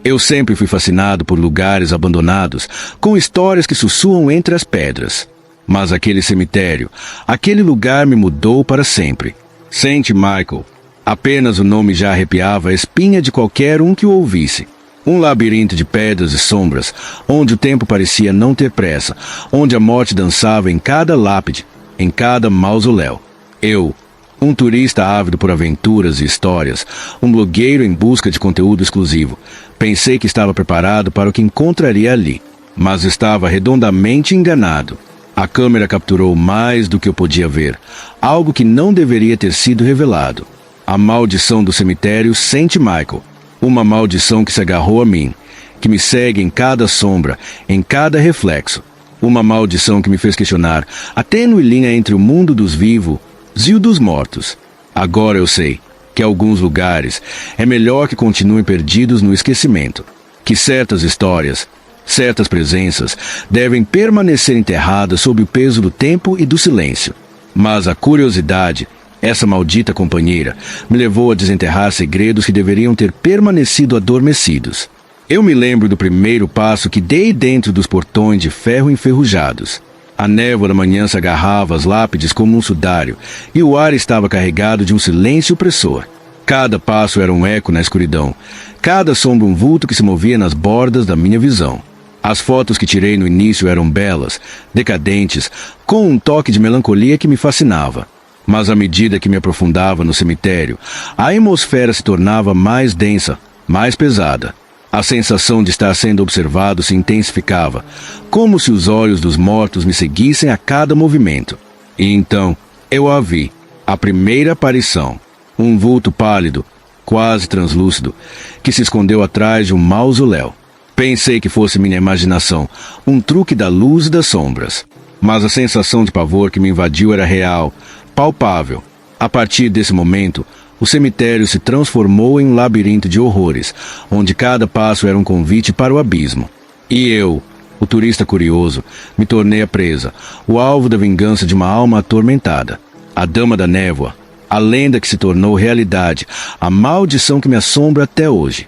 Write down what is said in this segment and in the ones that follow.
Eu sempre fui fascinado por lugares abandonados, com histórias que sussurram entre as pedras. Mas aquele cemitério, aquele lugar me mudou para sempre. St. Michael. Apenas o nome já arrepiava a espinha de qualquer um que o ouvisse. Um labirinto de pedras e sombras, onde o tempo parecia não ter pressa, onde a morte dançava em cada lápide, em cada mausoléu. Eu, um turista ávido por aventuras e histórias, um blogueiro em busca de conteúdo exclusivo, pensei que estava preparado para o que encontraria ali, mas estava redondamente enganado. A câmera capturou mais do que eu podia ver, algo que não deveria ter sido revelado. A maldição do cemitério St. Michael. Uma maldição que se agarrou a mim, que me segue em cada sombra, em cada reflexo. Uma maldição que me fez questionar a tênue linha entre o mundo dos vivos e o dos mortos. Agora eu sei que alguns lugares é melhor que continuem perdidos no esquecimento, que certas histórias, certas presenças devem permanecer enterradas sob o peso do tempo e do silêncio. Mas a curiosidade, essa maldita companheira, me levou a desenterrar segredos que deveriam ter permanecido adormecidos. Eu me lembro do primeiro passo que dei dentro dos portões de ferro enferrujados. A névoa da manhã se agarrava às lápides como um sudário, e o ar estava carregado de um silêncio opressor. Cada passo era um eco na escuridão, cada sombra um vulto que se movia nas bordas da minha visão. As fotos que tirei no início eram belas, decadentes, com um toque de melancolia que me fascinava. Mas à medida que me aprofundava no cemitério, a atmosfera se tornava mais densa, mais pesada. A sensação de estar sendo observado se intensificava, como se os olhos dos mortos me seguissem a cada movimento. E então, eu a vi, a primeira aparição. Um vulto pálido, quase translúcido, que se escondeu atrás de um mausoléu. Pensei que fosse minha imaginação, um truque da luz e das sombras. Mas a sensação de pavor que me invadiu era real, palpável. A partir desse momento, o cemitério se transformou em um labirinto de horrores, onde cada passo era um convite para o abismo. E eu, o turista curioso, me tornei a presa, o alvo da vingança de uma alma atormentada. A Dama da Névoa, a lenda que se tornou realidade, a maldição que me assombra até hoje.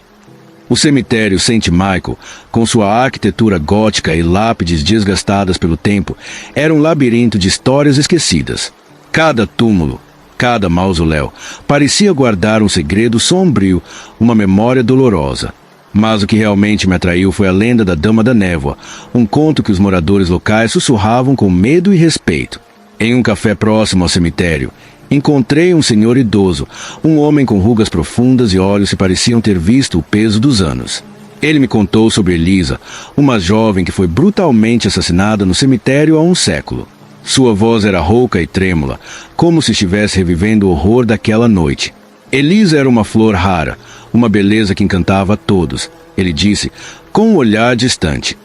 O cemitério St. Michael, com sua arquitetura gótica e lápides desgastadas pelo tempo, era um labirinto de histórias esquecidas. Cada túmulo, cada mausoléu, parecia guardar um segredo sombrio, uma memória dolorosa. Mas o que realmente me atraiu foi a lenda da Dama da Névoa, um conto que os moradores locais sussurravam com medo e respeito. Em um café próximo ao cemitério, encontrei um senhor idoso, um homem com rugas profundas e olhos que pareciam ter visto o peso dos anos. Ele me contou sobre Elisa, uma jovem que foi brutalmente assassinada no cemitério há um século. Sua voz era rouca e trêmula, como se estivesse revivendo o horror daquela noite. Elisa era uma flor rara, uma beleza que encantava a todos, ele disse, com um olhar distante.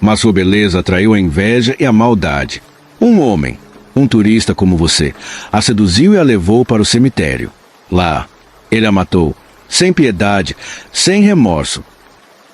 Mas sua beleza atraiu a inveja e a maldade. Um homem, um turista como você, a seduziu e a levou para o cemitério. Lá, ele a matou, sem piedade, sem remorso.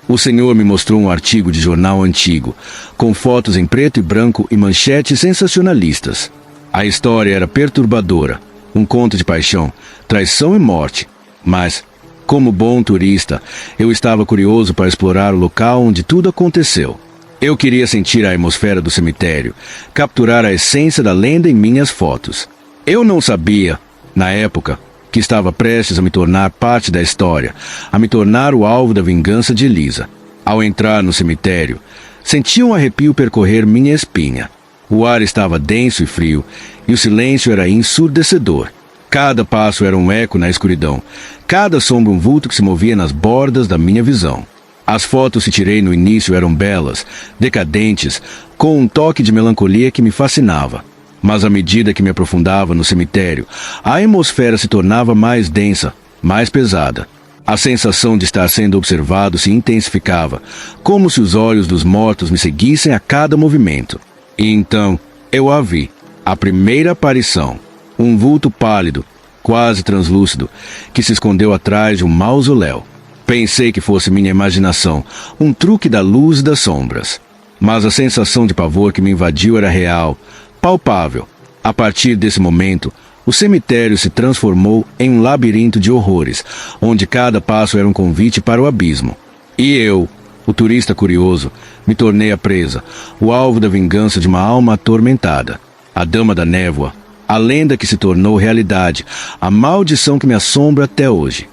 O senhor me mostrou um artigo de jornal antigo, com fotos em preto e branco e manchetes sensacionalistas. A história era perturbadora, um conto de paixão, traição e morte. Mas, como bom turista, eu estava curioso para explorar o local onde tudo aconteceu. Eu queria sentir a atmosfera do cemitério, capturar a essência da lenda em minhas fotos. Eu não sabia, na época, que estava prestes a me tornar parte da história, a me tornar o alvo da vingança de Elisa. Ao entrar no cemitério, senti um arrepio percorrer minha espinha. O ar estava denso e frio, e o silêncio era ensurdecedor. Cada passo era um eco na escuridão, cada sombra um vulto que se movia nas bordas da minha visão. As fotos que tirei no início eram belas, decadentes, com um toque de melancolia que me fascinava. Mas à medida que me aprofundava no cemitério, a atmosfera se tornava mais densa, mais pesada. A sensação de estar sendo observado se intensificava, como se os olhos dos mortos me seguissem a cada movimento. E então, eu a vi, a primeira aparição. Um vulto pálido, quase translúcido, que se escondeu atrás de um mausoléu. Pensei que fosse minha imaginação, um truque da luz e das sombras. Mas a sensação de pavor que me invadiu era real, palpável. A partir desse momento, o cemitério se transformou em um labirinto de horrores, onde cada passo era um convite para o abismo. E eu, o turista curioso, me tornei a presa, o alvo da vingança de uma alma atormentada. A Dama da Névoa, a lenda que se tornou realidade, a maldição que me assombra até hoje.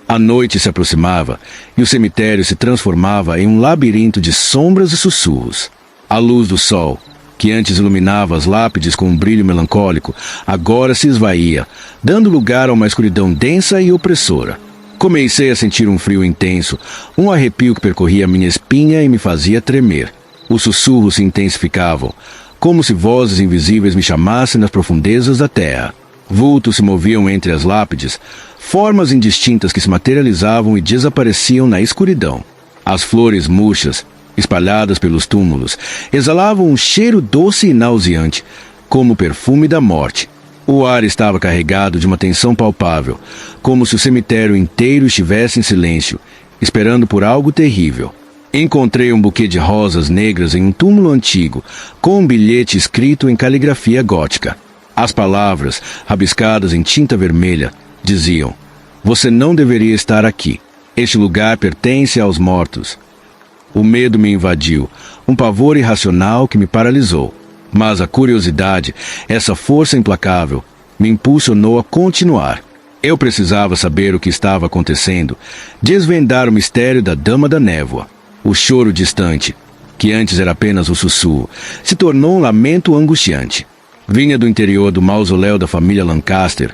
A noite se aproximava e o cemitério se transformava em um labirinto de sombras e sussurros. A luz do sol, que antes iluminava as lápides com um brilho melancólico, agora se esvaía, dando lugar a uma escuridão densa e opressora. Comecei a sentir um frio intenso, um arrepio que percorria minha espinha e me fazia tremer. Os sussurros se intensificavam, como se vozes invisíveis me chamassem nas profundezas da terra. Vultos se moviam entre as lápides, formas indistintas que se materializavam e desapareciam na escuridão. As flores murchas, espalhadas pelos túmulos, exalavam um cheiro doce e nauseante, como o perfume da morte. O ar estava carregado de uma tensão palpável, como se o cemitério inteiro estivesse em silêncio, esperando por algo terrível. Encontrei um buquê de rosas negras em um túmulo antigo, com um bilhete escrito em caligrafia gótica. As palavras, rabiscadas em tinta vermelha, diziam: "Você não deveria estar aqui. Este lugar pertence aos mortos." O medo me invadiu, um pavor irracional que me paralisou. Mas a curiosidade, essa força implacável, me impulsionou a continuar. Eu precisava saber o que estava acontecendo, desvendar o mistério da Dama da Névoa. O choro distante, que antes era apenas um sussurro, se tornou um lamento angustiante. Vinha do interior do mausoléu da família Lancaster,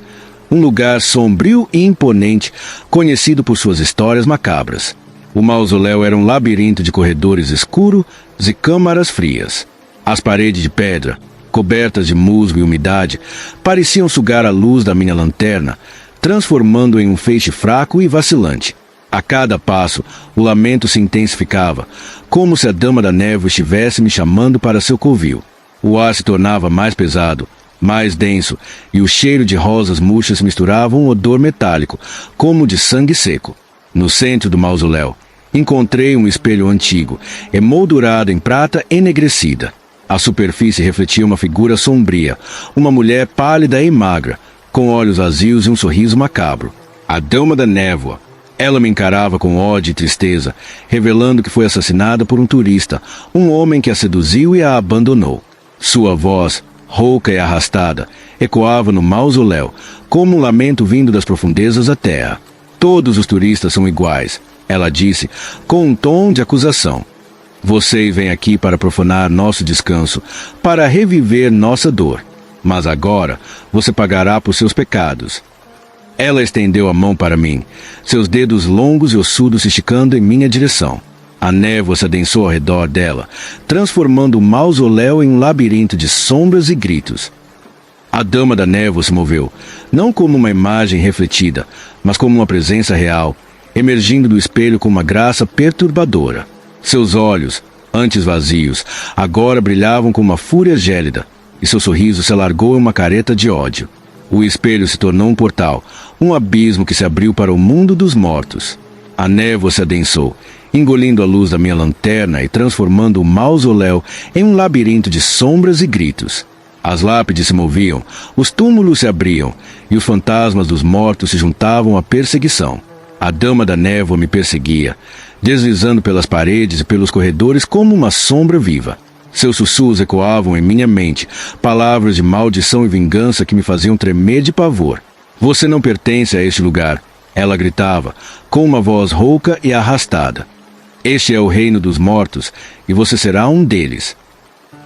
um lugar sombrio e imponente, conhecido por suas histórias macabras. O mausoléu era um labirinto de corredores escuros e câmaras frias. As paredes de pedra, cobertas de musgo e umidade, pareciam sugar a luz da minha lanterna, transformando em um feixe fraco e vacilante. A cada passo, o lamento se intensificava, como se a Dama da Névoa estivesse me chamando para seu covil. O ar se tornava mais pesado, mais denso, e o cheiro de rosas murchas se misturava um odor metálico, como de sangue seco. No centro do mausoléu, encontrei um espelho antigo, emoldurado em prata enegrecida. A superfície refletia uma figura sombria, uma mulher pálida e magra, com olhos vazios e um sorriso macabro. A Dama da Névoa. Ela me encarava com ódio e tristeza, revelando que foi assassinada por um turista, um homem que a seduziu e a abandonou. Sua voz, rouca e arrastada, ecoava no mausoléu, como um lamento vindo das profundezas da terra. "Todos os turistas são iguais", ela disse, com um tom de acusação. "Você vem aqui para profanar nosso descanso, para reviver nossa dor. Mas agora você pagará por seus pecados." Ela estendeu a mão para mim, seus dedos longos e ossudos se esticando em minha direção. A névoa se adensou ao redor dela, transformando o mausoléu em um labirinto de sombras e gritos. A Dama da Névoa se moveu, não como uma imagem refletida, mas como uma presença real, emergindo do espelho com uma graça perturbadora. Seus olhos, antes vazios, agora brilhavam com uma fúria gélida, e seu sorriso se alargou em uma careta de ódio. O espelho se tornou um portal, um abismo que se abriu para o mundo dos mortos. A névoa se adensou, engolindo a luz da minha lanterna e transformando o mausoléu em um labirinto de sombras e gritos. As lápides se moviam, os túmulos se abriam, e os fantasmas dos mortos se juntavam à perseguição. A Dama da Névoa me perseguia, deslizando pelas paredes e pelos corredores como uma sombra viva. Seus sussurros ecoavam em minha mente, palavras de maldição e vingança que me faziam tremer de pavor. "Você não pertence a este lugar", ela gritava, com uma voz rouca e arrastada. "Este é o reino dos mortos, e você será um deles."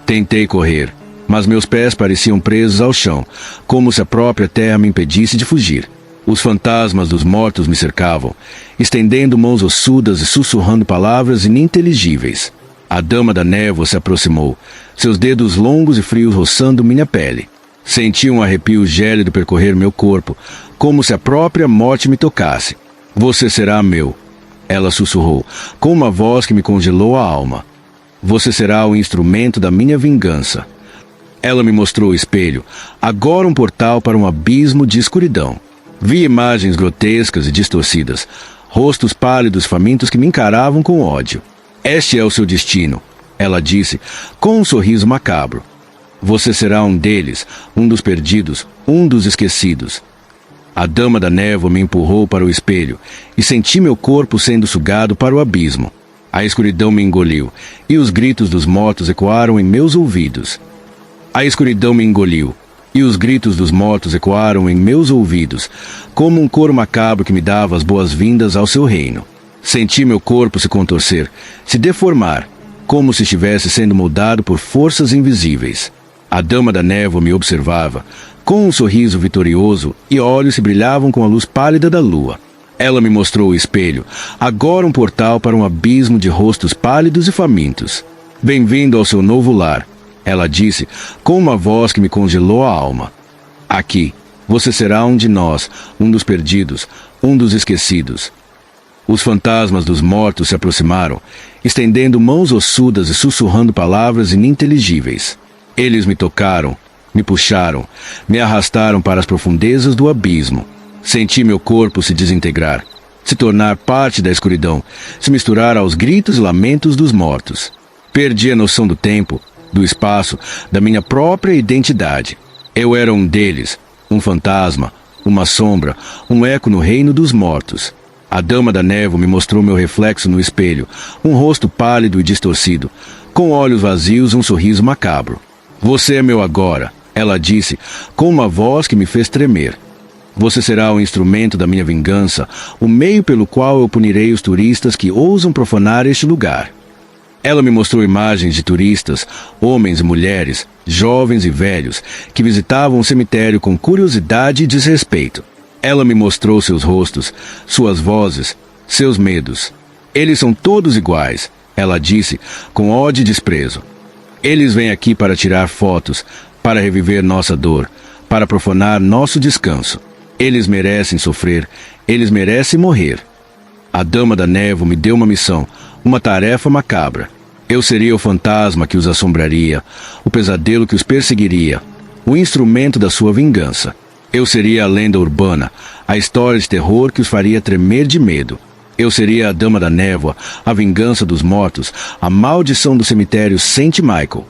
Tentei correr, mas meus pés pareciam presos ao chão, como se a própria terra me impedisse de fugir. Os fantasmas dos mortos me cercavam, estendendo mãos ossudas e sussurrando palavras ininteligíveis. A Dama da Névoa se aproximou, seus dedos longos e frios roçando minha pele. Senti um arrepio gélido percorrer meu corpo, como se a própria morte me tocasse. "Você será meu", ela sussurrou, com uma voz que me congelou a alma. "Você será o instrumento da minha vingança." Ela me mostrou o espelho, agora um portal para um abismo de escuridão. Vi imagens grotescas e distorcidas, rostos pálidos famintos que me encaravam com ódio. "Este é o seu destino", ela disse, com um sorriso macabro. "Você será um deles, um dos perdidos, um dos esquecidos." A dama da névoa me empurrou para o espelho e senti meu corpo sendo sugado para o abismo. A escuridão me engoliu e os gritos dos mortos ecoaram em meus ouvidos. A escuridão me engoliu e os gritos dos mortos ecoaram em meus ouvidos, como um coro macabro que me dava as boas-vindas ao seu reino. Senti meu corpo se contorcer, se deformar, como se estivesse sendo moldado por forças invisíveis. A dama da névoa me observava, com um sorriso vitorioso, e olhos se brilhavam com a luz pálida da lua. Ela me mostrou o espelho, agora um portal para um abismo de rostos pálidos e famintos. Bem-vindo ao seu novo lar, ela disse, com uma voz que me congelou a alma. Aqui, você será um de nós, um dos perdidos, um dos esquecidos. Os fantasmas dos mortos se aproximaram, estendendo mãos ossudas e sussurrando palavras ininteligíveis. Eles me tocaram, me puxaram, me arrastaram para as profundezas do abismo. Senti meu corpo se desintegrar, se tornar parte da escuridão, se misturar aos gritos e lamentos dos mortos. Perdi a noção do tempo, do espaço, da minha própria identidade. Eu era um deles, um fantasma, uma sombra, um eco no reino dos mortos. A dama da névoa me mostrou meu reflexo no espelho, um rosto pálido e distorcido, com olhos vazios e um sorriso macabro. Você é meu agora, ela disse, com uma voz que me fez tremer. Você será o instrumento da minha vingança, o meio pelo qual eu punirei os turistas que ousam profanar este lugar. Ela me mostrou imagens de turistas, homens e mulheres, jovens e velhos, que visitavam o cemitério com curiosidade e desrespeito. Ela me mostrou seus rostos, suas vozes, seus medos. Eles são todos iguais, ela disse, com ódio e desprezo. Eles vêm aqui para tirar fotos, para reviver nossa dor, para profanar nosso descanso. Eles merecem sofrer, eles merecem morrer. A dama da névoa me deu uma missão, uma tarefa macabra. Eu seria o fantasma que os assombraria, o pesadelo que os perseguiria, o instrumento da sua vingança. Eu seria a lenda urbana, a história de terror que os faria tremer de medo. Eu seria a dama da névoa, a vingança dos mortos, a maldição do cemitério St. Michael.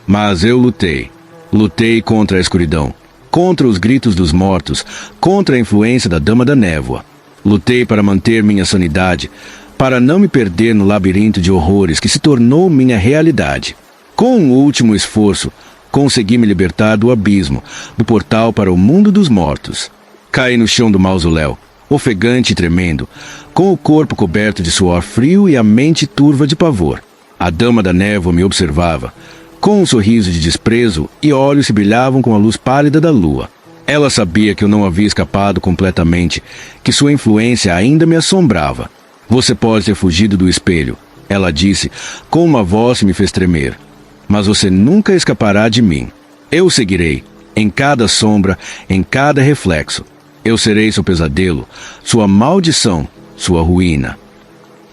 Mas eu lutei. Lutei contra a escuridão, contra os gritos dos mortos, contra a influência da dama da névoa. Lutei para manter minha sanidade, para não me perder no labirinto de horrores que se tornou minha realidade. Com um último esforço, consegui me libertar do abismo, do portal para o mundo dos mortos. Caí no chão do mausoléu, ofegante e tremendo, com o corpo coberto de suor frio e a mente turva de pavor. A dama da névoa me observava, com um sorriso de desprezo, e olhos se brilhavam com a luz pálida da lua. Ela sabia que eu não havia escapado completamente, que sua influência ainda me assombrava. Você pode ter fugido do espelho, ela disse, com uma voz que me fez tremer. Mas você nunca escapará de mim. Eu seguirei, em cada sombra, em cada reflexo. Eu serei seu pesadelo, sua maldição, sua ruína.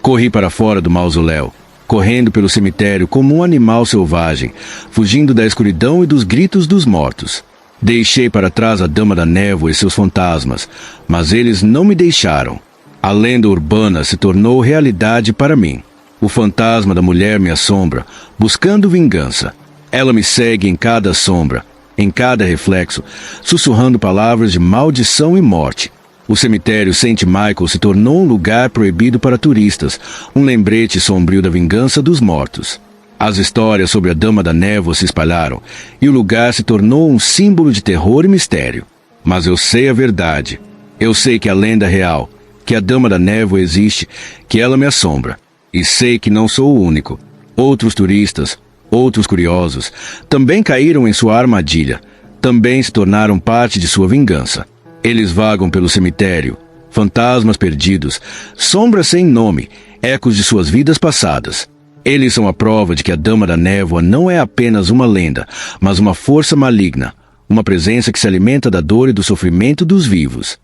Corri para fora do mausoléu, correndo pelo cemitério como um animal selvagem, fugindo da escuridão e dos gritos dos mortos. Deixei para trás a dama da névoa e seus fantasmas, mas eles não me deixaram. A lenda urbana se tornou realidade para mim. O fantasma da mulher me assombra, buscando vingança. Ela me segue em cada sombra, em cada reflexo, sussurrando palavras de maldição e morte. O cemitério St. Michael se tornou um lugar proibido para turistas, um lembrete sombrio da vingança dos mortos. As histórias sobre a Dama da Névoa se espalharam, e o lugar se tornou um símbolo de terror e mistério. Mas eu sei a verdade. Eu sei que a lenda é real, que a Dama da Névoa existe, que ela me assombra. E sei que não sou o único. Outros turistas, outros curiosos, também caíram em sua armadilha, também se tornaram parte de sua vingança. Eles vagam pelo cemitério, fantasmas perdidos, sombras sem nome, ecos de suas vidas passadas. Eles são a prova de que a Dama da Névoa não é apenas uma lenda, mas uma força maligna, uma presença que se alimenta da dor e do sofrimento dos vivos.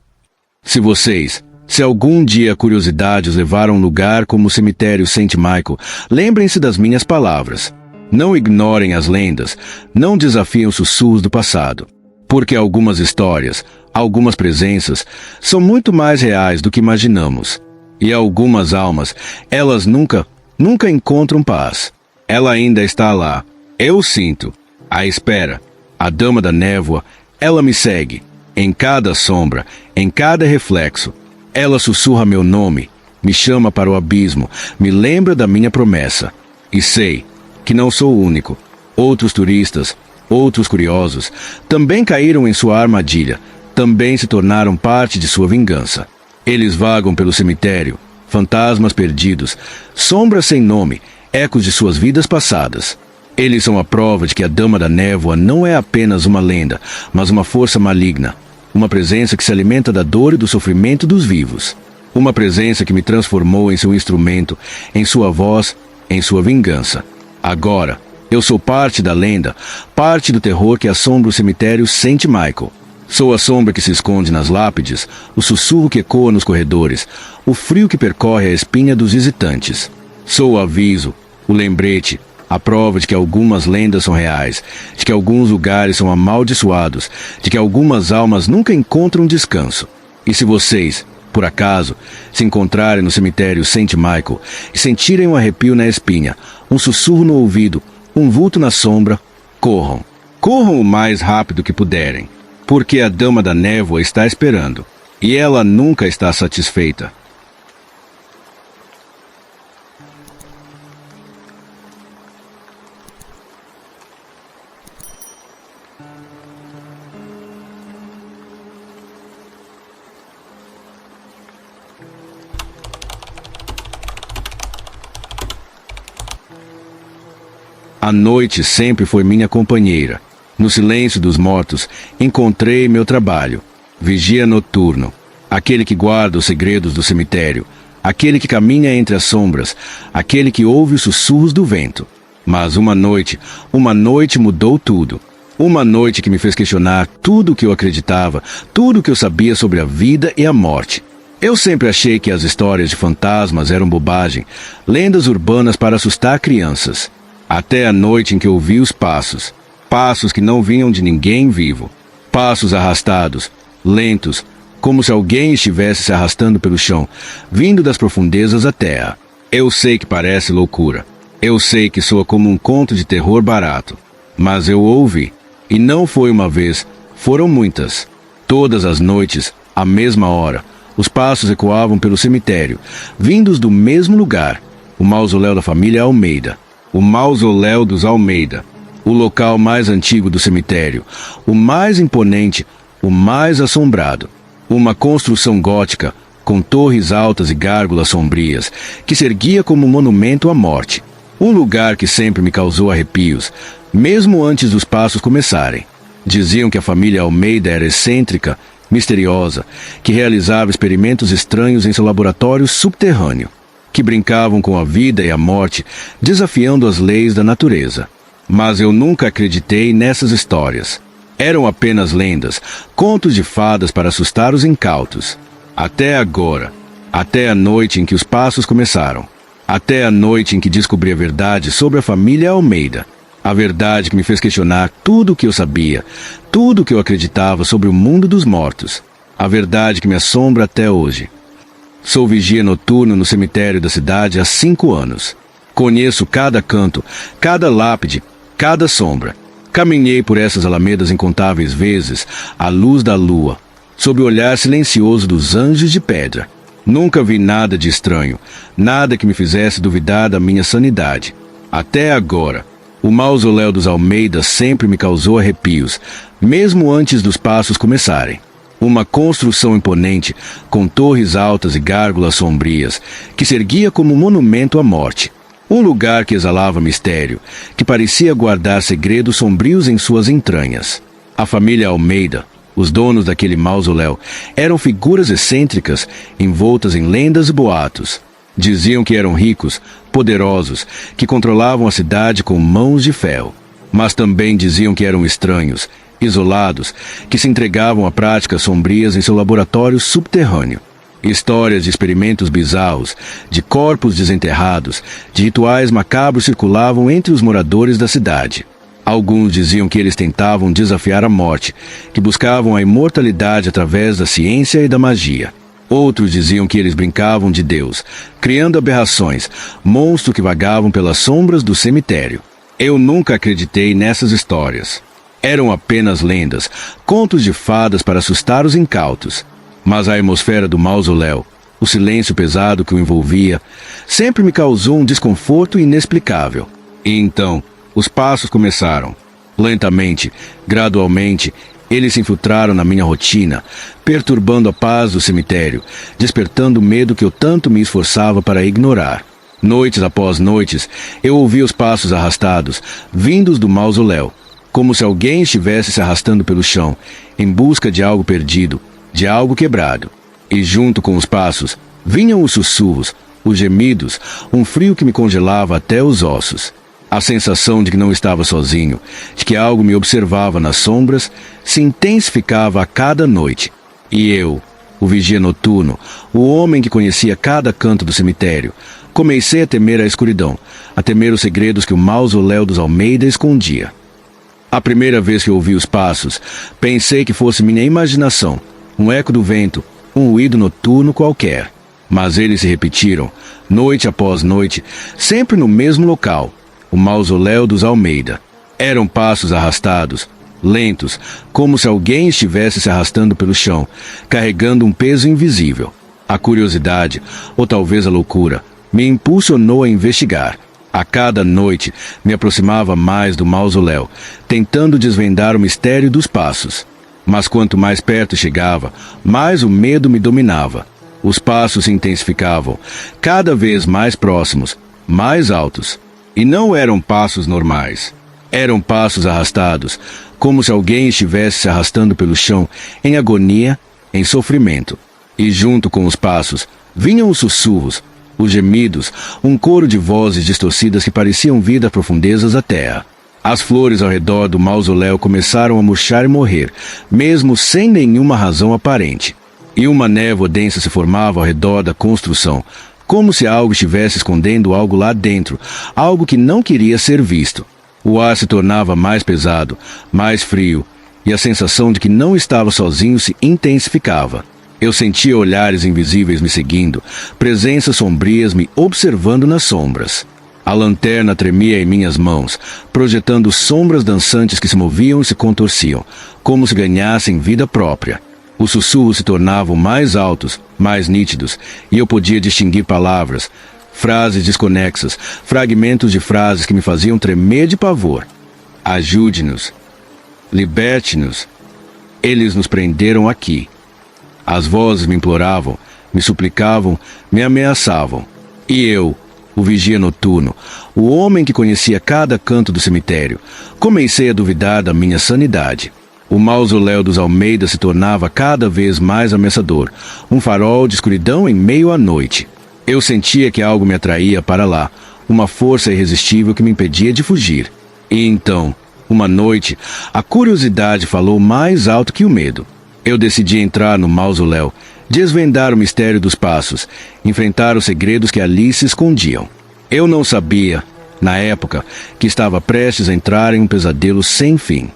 Se algum dia a curiosidade os levar a um lugar como o cemitério St. Michael, lembrem-se das minhas palavras. Não ignorem as lendas, não desafiem os sussurros do passado. Porque algumas histórias, algumas presenças, são muito mais reais do que imaginamos. E algumas almas, elas nunca encontram paz. Ela ainda está lá. Eu sinto. À espera. A Dama da Névoa, ela me segue. Em cada sombra, em cada reflexo, ela sussurra meu nome, me chama para o abismo, me lembra da minha promessa. E sei que não sou o único. Outros turistas, outros curiosos, também caíram em sua armadilha, também se tornaram parte de sua vingança. Eles vagam pelo cemitério, fantasmas perdidos, sombras sem nome, ecos de suas vidas passadas. Eles são a prova de que a Dama da Névoa não é apenas uma lenda, mas uma força maligna, uma presença que se alimenta da dor e do sofrimento dos vivos. Uma presença que me transformou em seu instrumento, em sua voz, em sua vingança. Agora, eu sou parte da lenda, parte do terror que assombra o cemitério St. Michael. Sou a sombra que se esconde nas lápides, o sussurro que ecoa nos corredores, o frio que percorre a espinha dos visitantes. Sou o aviso, o lembrete, a prova de que algumas lendas são reais, de que alguns lugares são amaldiçoados, de que algumas almas nunca encontram descanso. E se vocês, por acaso, se encontrarem no cemitério St. Michael e sentirem um arrepio na espinha, um sussurro no ouvido, um vulto na sombra, corram. Corram o mais rápido que puderem, porque a Dama da Névoa está esperando, e ela nunca está satisfeita. A noite sempre foi minha companheira. No silêncio dos mortos, encontrei meu trabalho. Vigia noturno, aquele que guarda os segredos do cemitério, aquele que caminha entre as sombras, aquele que ouve os sussurros do vento. Mas uma noite mudou tudo. Uma noite que me fez questionar tudo o que eu acreditava, tudo o que eu sabia sobre a vida e a morte. Eu sempre achei que as histórias de fantasmas eram bobagem, lendas urbanas para assustar crianças. Até a noite em que ouvi os passos. Passos que não vinham de ninguém vivo. Passos arrastados, lentos, como se alguém estivesse se arrastando pelo chão, vindo das profundezas da terra. Eu sei que parece loucura. Eu sei que soa como um conto de terror barato. Mas eu ouvi. E não foi uma vez, foram muitas. Todas as noites, à mesma hora, os passos ecoavam pelo cemitério, vindos do mesmo lugar, o mausoléu da família Almeida. O mausoléu dos Almeida, o local mais antigo do cemitério, o mais imponente, o mais assombrado. Uma construção gótica, com torres altas e gárgulas sombrias, que se erguia como um monumento à morte. Um lugar que sempre me causou arrepios, mesmo antes dos passos começarem. Diziam que a família Almeida era excêntrica, misteriosa, que realizava experimentos estranhos em seu laboratório subterrâneo, que brincavam com a vida e a morte, desafiando as leis da natureza. Mas eu nunca acreditei nessas histórias. Eram apenas lendas, contos de fadas para assustar os incautos. Até agora. Até a noite em que os passos começaram. Até a noite em que descobri a verdade sobre a família Almeida. A verdade que me fez questionar tudo o que eu sabia, tudo o que eu acreditava sobre o mundo dos mortos. A verdade que me assombra até hoje. Sou vigia noturno no cemitério da cidade há 5 anos. Conheço cada canto, cada lápide, cada sombra. Caminhei por essas alamedas incontáveis vezes, à luz da lua, sob o olhar silencioso dos anjos de pedra. Nunca vi nada de estranho, nada que me fizesse duvidar da minha sanidade. Até agora, o mausoléu dos Almeida sempre me causou arrepios, mesmo antes dos passos começarem. Uma construção imponente, com torres altas e gárgulas sombrias, que se erguia como um monumento à morte. Um lugar que exalava mistério, que parecia guardar segredos sombrios em suas entranhas. A família Almeida, os donos daquele mausoléu, eram figuras excêntricas, envoltas em lendas e boatos. Diziam que eram ricos, poderosos, que controlavam a cidade com mãos de ferro. Mas também diziam que eram estranhos, isolados, que se entregavam a práticas sombrias em seu laboratório subterrâneo. Histórias de experimentos bizarros, de corpos desenterrados, de rituais macabros circulavam entre os moradores da cidade. Alguns diziam que eles tentavam desafiar a morte, que buscavam a imortalidade através da ciência e da magia. Outros diziam que eles brincavam de Deus, criando aberrações, monstros que vagavam pelas sombras do cemitério. Eu nunca acreditei nessas histórias. Eram apenas lendas, contos de fadas para assustar os incautos. Mas a atmosfera do mausoléu, o silêncio pesado que o envolvia, sempre me causou um desconforto inexplicável. E então, os passos começaram. Lentamente, gradualmente, eles se infiltraram na minha rotina, perturbando a paz do cemitério, despertando o medo que eu tanto me esforçava para ignorar. Noites após noites, eu ouvia os passos arrastados, vindos do mausoléu, como se alguém estivesse se arrastando pelo chão, em busca de algo perdido, de algo quebrado. E junto com os passos, vinham os sussurros, os gemidos, um frio que me congelava até os ossos. A sensação de que não estava sozinho, de que algo me observava nas sombras, se intensificava a cada noite. E eu, o vigia noturno, o homem que conhecia cada canto do cemitério, comecei a temer a escuridão, a temer os segredos que o mausoléu dos Almeida escondia. A primeira vez que ouvi os passos, pensei que fosse minha imaginação, um eco do vento, um ruído noturno qualquer. Mas eles se repetiram, noite após noite, sempre no mesmo local, o mausoléu dos Almeida. Eram passos arrastados, lentos, como se alguém estivesse se arrastando pelo chão, carregando um peso invisível. A curiosidade, ou talvez a loucura, me impulsionou a investigar. A cada noite, me aproximava mais do mausoléu, tentando desvendar o mistério dos passos. Mas quanto mais perto chegava, mais o medo me dominava. Os passos se intensificavam, cada vez mais próximos, mais altos. E não eram passos normais. Eram passos arrastados, como se alguém estivesse se arrastando pelo chão, em agonia, em sofrimento. E junto com os passos, vinham os sussurros, os gemidos, um coro de vozes distorcidas que pareciam vir das profundezas da terra. As flores ao redor do mausoléu começaram a murchar e morrer, mesmo sem nenhuma razão aparente. E uma névoa densa se formava ao redor da construção, como se algo estivesse escondendo algo lá dentro, algo que não queria ser visto. O ar se tornava mais pesado, mais frio, e a sensação de que não estava sozinho se intensificava. Eu sentia olhares invisíveis me seguindo, presenças sombrias me observando nas sombras. A lanterna tremia em minhas mãos, projetando sombras dançantes que se moviam e se contorciam, como se ganhassem vida própria. Os sussurros se tornavam mais altos, mais nítidos, e eu podia distinguir palavras, frases desconexas, fragmentos de frases que me faziam tremer de pavor. Ajude-nos. Liberte-nos. Eles nos prenderam aqui. As vozes me imploravam, me suplicavam, me ameaçavam. E eu, o vigia noturno, o homem que conhecia cada canto do cemitério, comecei a duvidar da minha sanidade. O mausoléu dos Almeida se tornava cada vez mais ameaçador, um farol de escuridão em meio à noite. Eu sentia que algo me atraía para lá, uma força irresistível que me impedia de fugir. E então, uma noite, a curiosidade falou mais alto que o medo. Eu decidi entrar no mausoléu, desvendar o mistério dos passos, enfrentar os segredos que ali se escondiam. Eu não sabia, na época, que estava prestes a entrar em um pesadelo sem fim.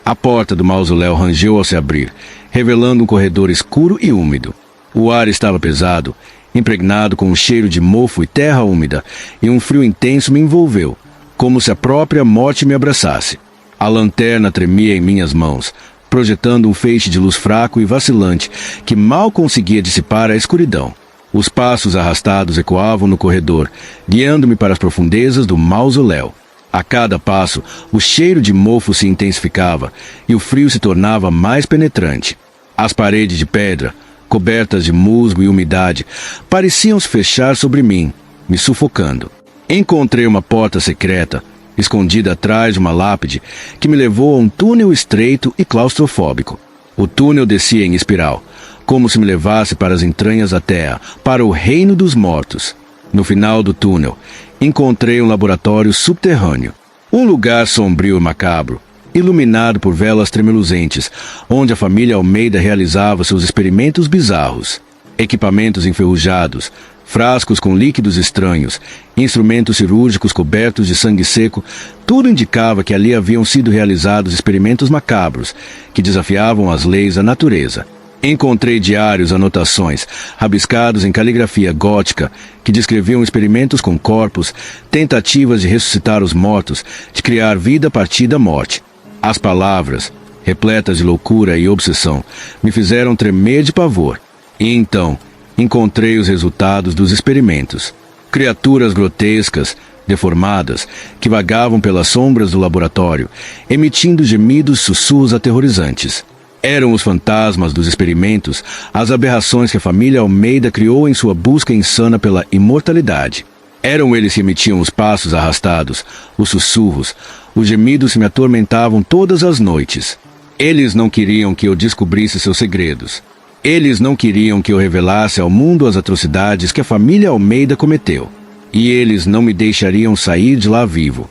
A porta do mausoléu rangeu ao se abrir, revelando um corredor escuro e úmido. O ar estava pesado, impregnado com um cheiro de mofo e terra úmida, e um frio intenso me envolveu, como se a própria morte me abraçasse. A lanterna tremia em minhas mãos, projetando um feixe de luz fraco e vacilante que mal conseguia dissipar a escuridão. Os passos arrastados ecoavam no corredor, guiando-me para as profundezas do mausoléu. A cada passo, o cheiro de mofo se intensificava e o frio se tornava mais penetrante. As paredes de pedra, cobertas de musgo e umidade, pareciam se fechar sobre mim, me sufocando. Encontrei uma porta secreta, escondida atrás de uma lápide, que me levou a um túnel estreito e claustrofóbico. O túnel descia em espiral, como se me levasse para as entranhas da terra, para o reino dos mortos. No final do túnel, encontrei um laboratório subterrâneo, um lugar sombrio e macabro, iluminado por velas tremeluzentes, onde a família Almeida realizava seus experimentos bizarros. Equipamentos enferrujados, frascos com líquidos estranhos, instrumentos cirúrgicos cobertos de sangue seco, tudo indicava que ali haviam sido realizados experimentos macabros, que desafiavam as leis da natureza. Encontrei diários, anotações, rabiscados em caligrafia gótica, que descreviam experimentos com corpos, tentativas de ressuscitar os mortos, de criar vida a partir da morte. As palavras, repletas de loucura e obsessão, me fizeram tremer de pavor. E então, encontrei os resultados dos experimentos. Criaturas grotescas, deformadas, que vagavam pelas sombras do laboratório, emitindo gemidos e sussurros aterrorizantes. Eram os fantasmas dos experimentos, as aberrações que a família Almeida criou em sua busca insana pela imortalidade. Eram eles que emitiam os passos arrastados, os sussurros, os gemidos que me atormentavam todas as noites. Eles não queriam que eu descobrisse seus segredos. Eles não queriam que eu revelasse ao mundo as atrocidades que a família Almeida cometeu. E eles não me deixariam sair de lá vivo.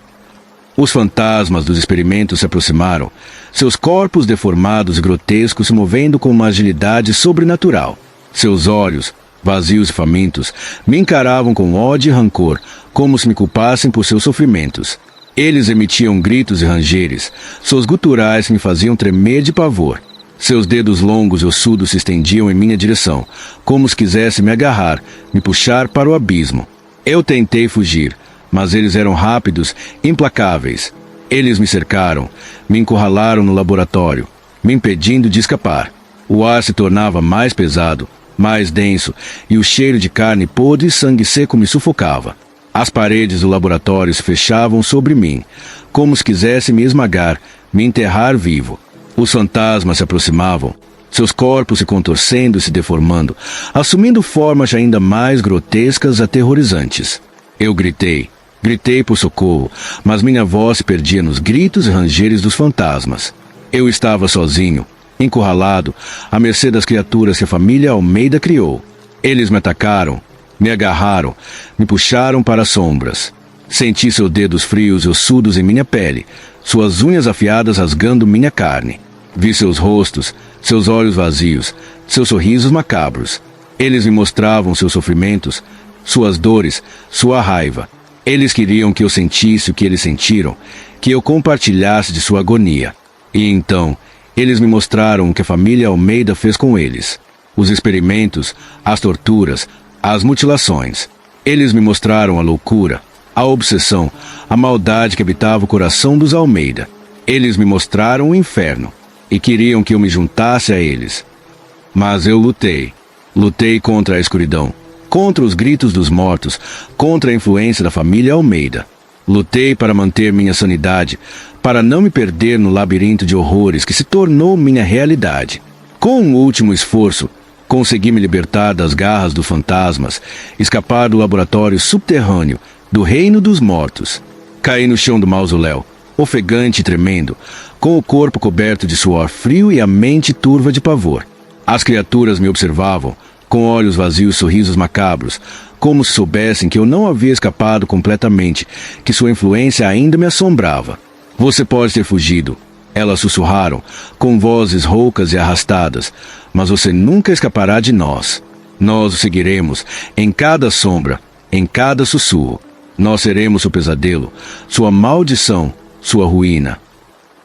Os fantasmas dos experimentos se aproximaram, seus corpos deformados e grotescos se movendo com uma agilidade sobrenatural. Seus olhos, vazios e famintos, me encaravam com ódio e rancor, como se me culpassem por seus sofrimentos. Eles emitiam gritos e rangeres, seus guturais me faziam tremer de pavor. Seus dedos longos e ossudos se estendiam em minha direção, como se quisessem me agarrar, me puxar para o abismo. Eu tentei fugir, mas eles eram rápidos, implacáveis. Eles me cercaram, me encurralaram no laboratório, me impedindo de escapar. O ar se tornava mais pesado, mais denso, e o cheiro de carne podre e sangue seco me sufocava. As paredes do laboratório se fechavam sobre mim, como se quisessem me esmagar, me enterrar vivo. Os fantasmas se aproximavam, seus corpos se contorcendo e se deformando, assumindo formas ainda mais grotescas e aterrorizantes. Eu gritei por socorro, mas minha voz se perdia nos gritos e rangeres dos fantasmas. Eu estava sozinho, encurralado, à mercê das criaturas que a família Almeida criou. Eles me atacaram, me agarraram, me puxaram para as sombras. Senti seus dedos frios e ossudos em minha pele, suas unhas afiadas rasgando minha carne. Vi seus rostos, seus olhos vazios, seus sorrisos macabros. Eles me mostravam seus sofrimentos, suas dores, sua raiva. Eles queriam que eu sentisse o que eles sentiram, que eu compartilhasse de sua agonia. E então, eles me mostraram o que a família Almeida fez com eles. Os experimentos, as torturas, as mutilações. Eles me mostraram a loucura, a obsessão, a maldade que habitava o coração dos Almeida. Eles me mostraram o inferno e queriam que eu me juntasse a eles. Mas eu lutei. Lutei contra a escuridão, contra os gritos dos mortos, contra a influência da família Almeida. Lutei para manter minha sanidade, para não me perder no labirinto de horrores que se tornou minha realidade. Com um último esforço, consegui me libertar das garras dos fantasmas, escapar do laboratório subterrâneo, do reino dos mortos. Caí no chão do mausoléu, ofegante e tremendo, com o corpo coberto de suor frio e a mente turva de pavor. As criaturas me observavam, com olhos vazios e sorrisos macabros, como se soubessem que eu não havia escapado completamente, que sua influência ainda me assombrava. Você pode ter fugido, elas sussurraram, com vozes roucas e arrastadas, mas você nunca escapará de nós. Nós o seguiremos, em cada sombra, em cada sussurro. Nós seremos seu pesadelo, sua maldição, sua ruína.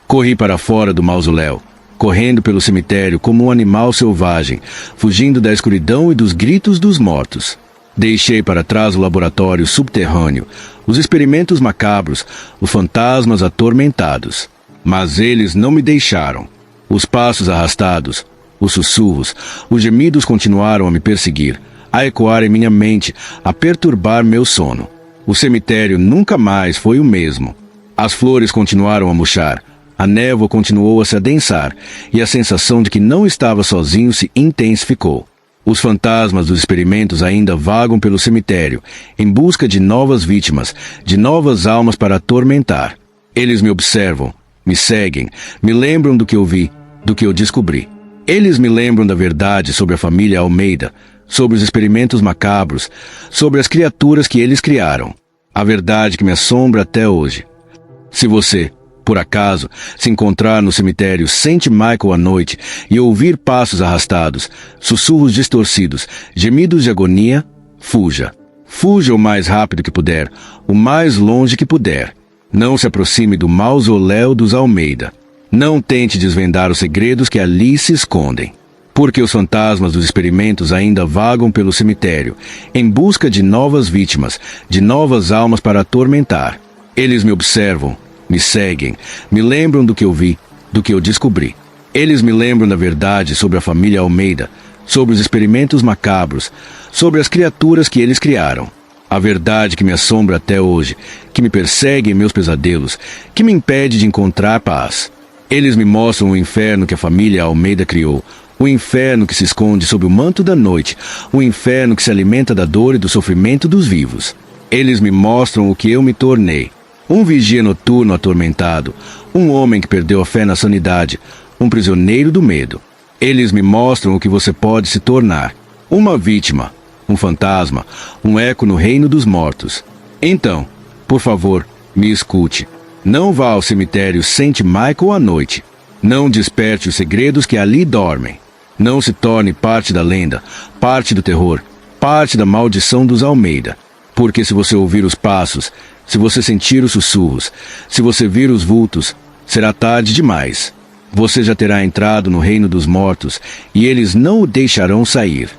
Corri para fora do mausoléu, correndo pelo cemitério como um animal selvagem, fugindo da escuridão e dos gritos dos mortos. Deixei para trás o laboratório subterrâneo, os experimentos macabros, os fantasmas atormentados. Mas eles não me deixaram. Os passos arrastados, os sussurros, os gemidos continuaram a me perseguir, a ecoar em minha mente, a perturbar meu sono. O cemitério nunca mais foi o mesmo. As flores continuaram a murchar, a névoa continuou a se adensar, e a sensação de que não estava sozinho se intensificou. Os fantasmas dos experimentos ainda vagam pelo cemitério, em busca de novas vítimas, de novas almas para atormentar. Eles me observam, me seguem, me lembram do que eu vi, do que eu descobri. Eles me lembram da verdade sobre a família Almeida, sobre os experimentos macabros, sobre as criaturas que eles criaram. A verdade que me assombra até hoje. Se você, por acaso, se encontrar no cemitério St. Michael à noite e ouvir passos arrastados, sussurros distorcidos, gemidos de agonia, fuja. Fuja o mais rápido que puder, o mais longe que puder. Não se aproxime do mausoléu dos Almeida. Não tente desvendar os segredos que ali se escondem. Porque os fantasmas dos experimentos ainda vagam pelo cemitério, em busca de novas vítimas, de novas almas para atormentar. Eles me observam, me seguem, me lembram do que eu vi, do que eu descobri. Eles me lembram da verdade sobre a família Almeida, sobre os experimentos macabros, sobre as criaturas que eles criaram. A verdade que me assombra até hoje, que me persegue em meus pesadelos, que me impede de encontrar paz. Eles me mostram o inferno que a família Almeida criou, o inferno que se esconde sob o manto da noite, o inferno que se alimenta da dor e do sofrimento dos vivos. Eles me mostram o que eu me tornei. Um vigia noturno atormentado, um homem que perdeu a fé na sanidade, um prisioneiro do medo. Eles me mostram o que você pode se tornar. Uma vítima, um fantasma, um eco no reino dos mortos. Então, por favor, me escute. Não vá ao cemitério St. Michael à noite. Não desperte os segredos que ali dormem. Não se torne parte da lenda, parte do terror, parte da maldição dos Almeida. Porque se você ouvir os passos, se você sentir os sussurros, se você vir os vultos, será tarde demais. Você já terá entrado no reino dos mortos e eles não o deixarão sair.